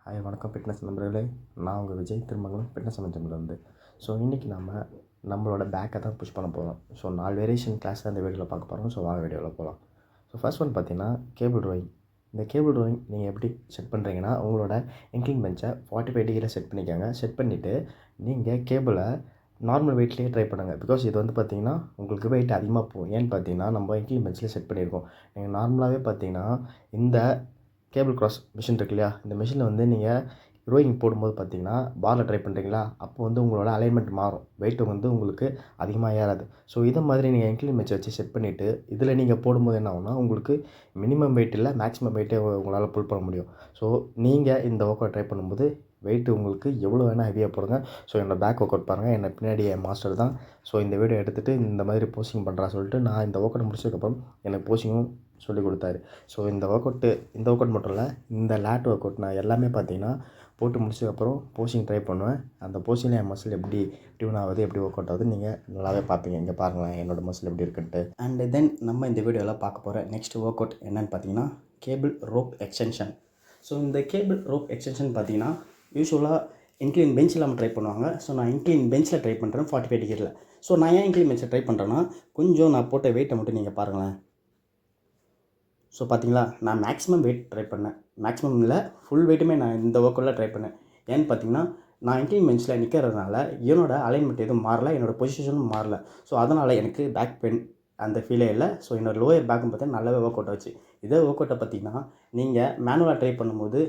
Hi வணக்கம் fitness நண்பர்களே. நான் உங்கள் விஜய் திருமங்கலம் ஃபிட்னஸ் அமைச்சர்லேருந்து. ஸோ இன்றைக்கி நம்மளோட பேக்கை தான் புஷ் பண்ண போகிறோம். ஸோ 4 வேரியேஷன் கிளாஸில் அந்த வீடியோவில் பார்க்க போகிறோம். ஸோ வாங்க வீடியோவில் போகலாம். ஸோ ஃபர்ஸ்ட் ஒன் பார்த்தீங்கன்னா கேபிள் ரோயிங். இந்த கேபிள் ரோயிங் நீங்கள் எப்படி செட் பண்ணுறீங்கன்னா, உங்களோட இன்க்ளைன் பெஞ்சை 45 டிகிரியில் செட் பண்ணிக்கோங்க. செட் பண்ணிவிட்டு நீங்கள் கேபிளை நார்மல் வெயிட்லேயே ட்ரை பண்ணுங்கள். பிகாஸ் இது வந்து பார்த்திங்கன்னா உங்களுக்கு வெயிட் அதிகமாக போகும். ஏன்னு பார்த்தீங்கன்னா நம்ம இன்க்ளைன் பெஞ்சில் செட் பண்ணியிருக்கோம். நீங்கள் நார்மலாகவே பார்த்தீங்கன்னா இந்த கேபிள் கிராஸ் மிஷின் இருக்கு இல்லையா, இந்த மிஷினில் வந்து நீங்கள் ரோயிங் போடும்போது பார்த்தீங்கன்னா பாரில் ட்ரை பண்ணுறீங்களா, அப்போ வந்து உங்களோட அலைன்மெண்ட் மாறும், வெயிட்டு வந்து உங்களுக்கு அதிகமாக ஏறாது. ஸோ இதை மாதிரி நீங்கள் இன்க்ளைன் பெஞ்ச் வச்சு செட் பண்ணிவிட்டு இதில் நீங்கள் போடும்போது என்ன ஆகும்னா, உங்களுக்கு மினிமம் வெயிட் இல்லை மேக்ஸிமம் வெயிட்டே உங்களால் புல் பண்ண முடியும். ஸோ நீங்கள் இந்த ஒர்க் அவுட் ட்ரை பண்ணும்போது வெயிட்டு உங்களுக்கு எவ்வளோ வேணால் ஹெவியாக போடுங்க. ஸோ என்னோடய பேக் ஒர்க் அவுட் பாருங்கள். என்னை பின்னாடி என் மாஸ்டர் தான். ஸோ இந்த வீடியோ எடுத்துகிட்டு இந்த மாதிரி போஸ்டிங் பண்ணுறா சொல்லிட்டு நான் இந்த ஒர்க் அவுட் முடிச்சதுக்கப்புறம் எனக்கு போஸ்டிங்கும் சொல்லி கொடுத்தாரு. ஸோ இந்த ஒர்க் அவுட் மட்டும் இல்லை, இந்த லேட் ஒர்க் அவுட் நான் எல்லாமே பார்த்தீங்கன்னா போட்டு முடிச்சதுக்கப்புறம் போஸ்டிங் ட்ரை பண்ணுவேன். அந்த போஸ்டிங்கில் என் மசில் எப்படி டியூன் ஆகுது, எப்படி ஒர்க் அவுட் ஆகுது நீங்கள் நல்லாவே பார்ப்பீங்க. இங்கே பாருங்களேன் என்னோடய மசில் எப்படி இருக்குன்ட்டு. அண்ட் தென் நம்ம இந்த வீடியோவில் பார்க்க போகிற நெக்ஸ்ட் ஒர்க் அவுட் என்னென்னு பார்த்தீங்கன்னா கேபிள் ரோப் எக்ஸ்டென்ஷன். ஸோ இந்த கேபிள் ரோப் எக்ஸ்டென்ஷன் பார்த்தீங்கன்னா யூஸ்வலாக இன்க்ளைன் பெஞ்சில் நம்ம ட்ரை பண்ணுவாங்க. ஸோ நான் இன்க்ளைன் பெஞ்சில் ட்ரை பண்ணுறேன் 45 டிகிரியில். ஸோ நான் ஏன் இன்க்ளைன் பெஞ்சில் ட்ரை பண்ணுறேன்னா, கொஞ்சம் நான் போட்ட வெயிட்டை மட்டும் நீங்கள் பாருங்களேன். ஸோ பார்த்தீங்களா, நான் மேக்ஸிமம் வெயிட் ட்ரை பண்ணேன். மேக்ஸிமம் இல்லை, ஃபுல் வெயிட்டுமே நான் இந்த ஒர்க்கில் ட்ரை பண்ணேன். ஏன்னு பார்த்தீங்கன்னா நான் இன்க்ளைன் பெஞ்சில் நிற்கிறதுனால என்னோடய அலைன்மெண்ட் எதுவும் மாறல, என்னோடய பொசிஷனும் மாறல. ஸோ அதனால் எனக்கு பேக் பெயின் அந்த ஃபீலே இல்லை. ஸோ என்னோடய லோயர் பேக்கும் பார்த்தீங்கன்னா நல்லாவே ஒர்க் அவுட் ஆச்சு. இதே ஒர்க் அவுட்டை பார்த்தீங்கன்னா நீங்கள் மேனுவலாக ட்ரை பண்ணும்போது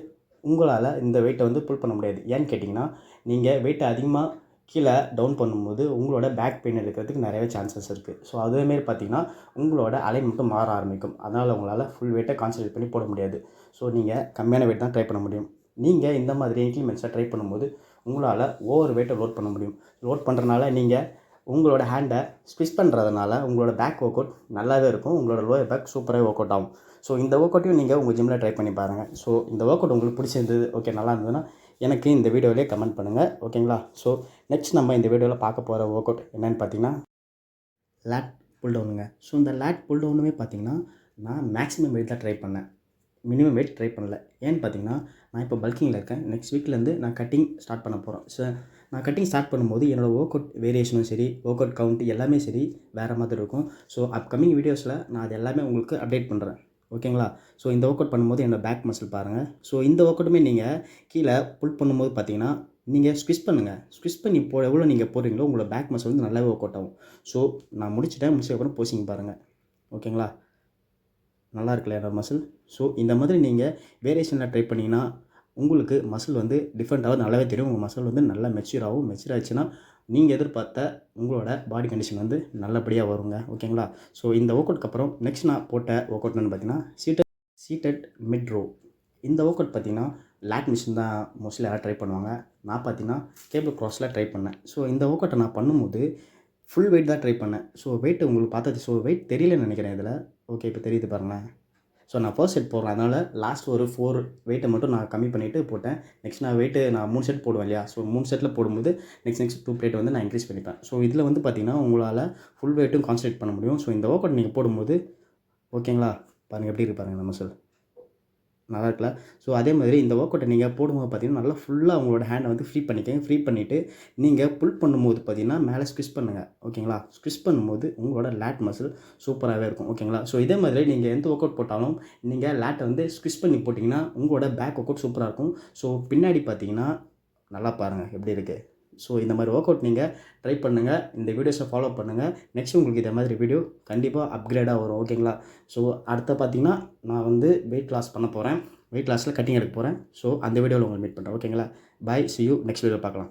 உங்களால் இந்த வெயிட்டை வந்து புல் பண்ண முடியாது. ஏன்னு கேட்டிங்கன்னா நீங்கள் வெயிட்டை அதிகமாக கீழே டவுன் பண்ணும்போது உங்களோட பேக் பெயின் எடுக்கிறதுக்கு நிறையவே சான்சஸ் இருக்குது. ஸோ அதேமாரி பார்த்தீங்கன்னா உங்களோட அலைன்மெண்ட்டும் மாற ஆரம்பிக்கும். அதனால் உங்களால் ஃபுல் வெயிட்டை கான்சன்ட்ரேட் பண்ணி போட முடியாது. ஸோ நீங்கள் கம்மியான வெயிட் தான் ட்ரை பண்ண முடியும். நீங்கள் இந்த மாதிரி இன்க்ளிமெண்ட்ஸை ட்ரை பண்ணும்போது உங்களால் ஓவர் வெயிட்டை லோட் பண்ண முடியும். லோட் பண்ணுறதுனால நீங்கள் உங்களோட ஹேண்டை ஸ்விட்ச் பண்ணுறதுனால உங்களோட பேக் ஒர்க் அவுட் நல்லாவே இருக்கும். உங்களோட லோயர் பேக் சூப்பராக ஒர்க் அவுட் ஆகும். ஸோ இந்த ஒர்க் அவுட்டையும் நீங்கள் உங்கள் ஜிம்மில் ட்ரை பண்ணி பாருங்கள். ஸோ இந்த ஒர்க் அவுட் உங்களுக்கு பிடிச்சிருந்தது, ஓகே நல்லா இருந்ததுன்னா எனக்கு இந்த வீடியோவிலே கமெண்ட் பண்ணுங்கள், ஓகேங்களா. ஸோ நெக்ஸ்ட் நம்ம இந்த வீடியோவில் பார்க்க போகிற ஒர்க் அவுட் என்னென்னு பார்த்தீங்கன்னா லேட் புல் டவுனுங்க. ஸோ இந்த லேட் புல் டவுனுமே பார்த்தீங்கன்னா நான் மேக்ஸிமம் வெயிட் தான் ட்ரை பண்ணேன், மினிமம் வெயிட் ட்ரை பண்ணல. ஏன்னு பார்த்தீங்கன்னா நான் இப்போ பல்கிங்கில் இருக்கேன். நெக்ஸ்ட் வீக்லேருந்து நான் கட்டிங் ஸ்டார்ட் பண்ண போகிறோம். ஸோ நான் கட்டிங் ஸ்டார்ட் பண்ணும்போது என்னோடய ஒர்க் அவுட் வேரியேஷனும் சரி, ஒர்க் அவுட் கவுண்ட் எல்லாமே சரி வேறு மாதிரி இருக்கும். ஸோ அப்கமிங் வீடியோஸில் நான் அது எல்லாமே உங்களுக்கு அப்டேட் பண்ணுறேன், ஓகேங்களா. ஸோ இந்த ஒர்க் அவுட் பண்ணும்போது என்னோடய பேக் மசில் பாருங்கள். ஸோ இந்த ஒர்க் அவுட்டுமே நீங்கள் கீழே புல் பண்ணும்போது பார்த்தீங்கன்னா நீங்கள் ஸ்குவிஸ் பண்ணுங்கள். ஸ்குவிஸ் பண்ணி எவ்வளோ நீங்கள் போடுறீங்களோ உங்களோட பேக் மசில் வந்து நல்லாவே ஒர்க் அவுட் ஆகும். ஸோ நான் முடிச்சதுக்கப்புறம் போஸ்டிங் பாருங்கள், ஓகேங்களா. நல்லா இருக்குல்ல என்னோடய மசில். ஸோ இந்த மாதிரி நீங்கள் வேரியேஷனில் ட்ரை பண்ணிங்கன்னா உங்களுக்கு மசில் வந்து டிஃப்ரெண்ட்டாக நல்லாவே தெரியும். உங்கள் மசில் வந்து நல்லா மெச்சூர் ஆகும். மெச்சூர் ஆச்சுன்னா நீங்கள் எதிர்பார்த்த உங்களோட பாடி கண்டிஷன் வந்து நல்லபடியாக வருங்க, ஓகேங்களா. ஸோ இந்த ஒர்க் அவுட்க்கு அப்புறம் நெக்ஸ்ட் நான் போட்ட ஒர்க் அவுட்னு பார்த்தீங்கன்னா சீட்டட் மிட் ரோ. இந்த ஒர்க் அவுட் பார்த்தீங்கன்னா லேட் மிஷின் தான் மோஸ்ட்லி யாரும் ட்ரை பண்ணுவாங்க. நான் பார்த்தீங்கன்னா கேபிள் கிராஸில் ட்ரை பண்ணேன். ஸோ இந்த ஒர்க் அவுட்டை நான் பண்ணும்போது ஃபுல் வெயிட் தான் ட்ரை பண்ணேன். ஸோ வெயிட் உங்களுக்கு பார்த்தது, ஸோ வெயிட் தெரியலன்னு நினைக்கிறேன் இதில். ஓகே இப்போ தெரியுது பாருங்களேன். ஸோ நான் ஃபர்ஸ்ட் செட் போடுறேன், அதனால் லாஸ்ட் ஒரு 4 வெயிட்டை மட்டும் நான் கம்மி பண்ணிவிட்டு போட்டேன். நெக்ஸ்ட் நான் வெயிட்டு நான் 3 செட் போடுவேன் இல்லையா. ஸோ 3 செட்டில் போடும்போது நெக்ஸ்ட் 2 பிளேட் வந்து நான் இன்க்ரீஸ் பண்ணிப்பேன். ஸோ இதில் வந்து பார்த்திங்கன்னா உங்களால் ஃபுல் வெயிட்டும் கான்சன்ட்ரேட் பண்ண முடியும். ஸோ இந்த ஒர்க் அவுட் நீங்கள் போடும்போது ஓகேங்களா பாருங்கள் எப்படி இருக்கு பாருங்கள் நம்ம மசில் நல்லா இருக்குல்ல. ஸோ அதே மாதிரி இந்த ஒர்க் அவுட்டை நீங்கள் போடும்போது பார்த்தீங்கன்னா நல்லா ஃபுல்லாக உங்களோட ஹேண்டை வந்து ஃப்ரீ பண்ணிக்கங்க. ஃப்ரீ பண்ணிவிட்டு நீங்கள் புல் பண்ணும்போது பார்த்தீங்கன்னா மேலே ஸ்குவிஸ் பண்ணுங்கள், ஓகேங்களா. ஸ்குவிஸ் பண்ணும்போது உங்களோட லேட் மசில் சூப்பராகவே இருக்கும், ஓகேங்களா. ஸோ இதே மாதிரி நீங்கள் எந்த ஒர்க் அவுட் போட்டாலும் நீங்கள் லேட்டை வந்து ஸ்குவிஸ் பண்ணி போட்டிங்கன்னா உங்களோட பேக் ஒர்க் அவுட் சூப்பராக இருக்கும். ஸோ பின்னாடி பார்த்தீங்கன்னா நல்லா பாருங்கள் எப்படி இருக்குது. ஸோ இந்த மாதிரி ஒர்க் அவுட் நீங்கள் ட்ரை பண்ணுங்கள். இந்த வீடியோஸை ஃபாலோ பண்ணுங்கள். நெக்ஸ்ட் உங்களுக்கு இந்த மாதிரி வீடியோ கண்டிப்பாக அப்கிரேடாக வரும், ஓகேங்களா. ஸோ அடுத்து பார்த்தீங்கன்னா நான் வந்து வெயிட் லாஸ் பண்ண போகிறேன். வெயிட் லாஸில் கட்டிங் எடுக்க போகிறேன். ஸோ அந்த வீடியோவில் உங்களை மீட் பண்ணுறேன், ஓகேங்களா. Bye, see you next video பார்க்கலாம்.